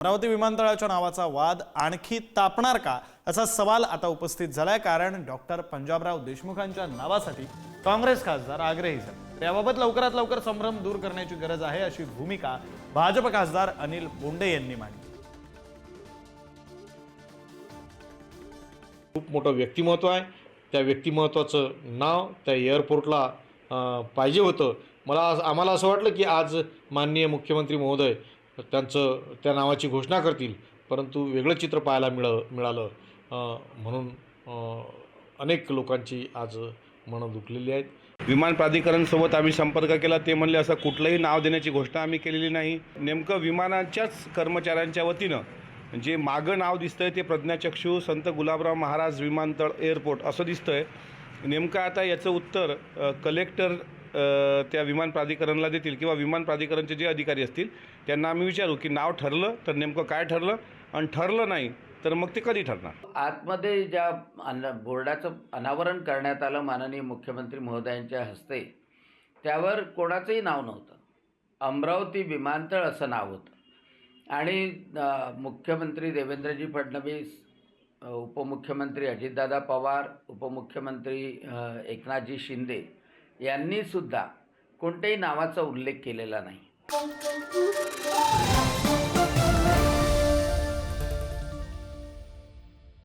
अमरावती विमानतळाच्या नावाचा वाद आणखी तापणार का असा सवाल आता उपस्थित झालाय, कारण डॉक्टर पंजाबराव देशमुखांच्या नावासाठी काँग्रेस खासदार आग्रही झाले। याबाबत लवकरात लवकर संभ्रम दूर करण्याची गरज आहे अशी भूमिका भाजप खासदार अनिल बोंडे यांनी मांडली। खूप मोठं व्यक्तिमत्व आहे, त्या व्यक्तिमत्वाचं नाव त्या एअरपोर्टला पाहिजे होतं। आम्हाला असं वाटलं की आज माननीय मुख्यमंत्री महोदय त्या नावाची घोषणा करतील, परंतु वेगळं चित्र पाहायला मिळालं। म्हणून अनेक लोकांची आज मनं दुखलेली आहेत। विमान प्राधिकरणासोबत आम्ही संपर्क केला, ते म्हणले असं कुठलंही नाव देण्याची घोषणा आम्ही केलेली नाही। नेमकं विमानाच्याच कर्मचाऱ्यांच्या वतीनं जे मागं नाव दिसतंय ते प्रज्ञाचक्षू संत गुलाबराव महाराज विमानतळ एअरपोर्ट असं दिसतंय। नेमकं आता याचं उत्तर कलेक्टर त्या विमान प्राधिकरणाला देतील किंवा विमान प्राधिकरणचे जे अधिकारी असतील त्यांना आम्ही विचारू की नाव ठरलं तर नेमकं काय ठरलं, आणि ठरलं नाही तर मग ते कधी ठरणार। आतमध्ये ज्या बोर्डाचं अनावरण करण्यात आलं माननीय मुख्यमंत्री महोदयांच्या हस्ते, त्यावर कोणाचंही नाव नव्हतं। अमरावती विमानतळ असं नाव होतं आणि मुख्यमंत्री देवेंद्रजी फडणवीस, उपमुख्यमंत्री अजितदादा पवार, उपमुख्यमंत्री एकनाथजी शिंदे यांनी सुद्धा कोणत्याही नावाचा उल्लेख केलेला नाही।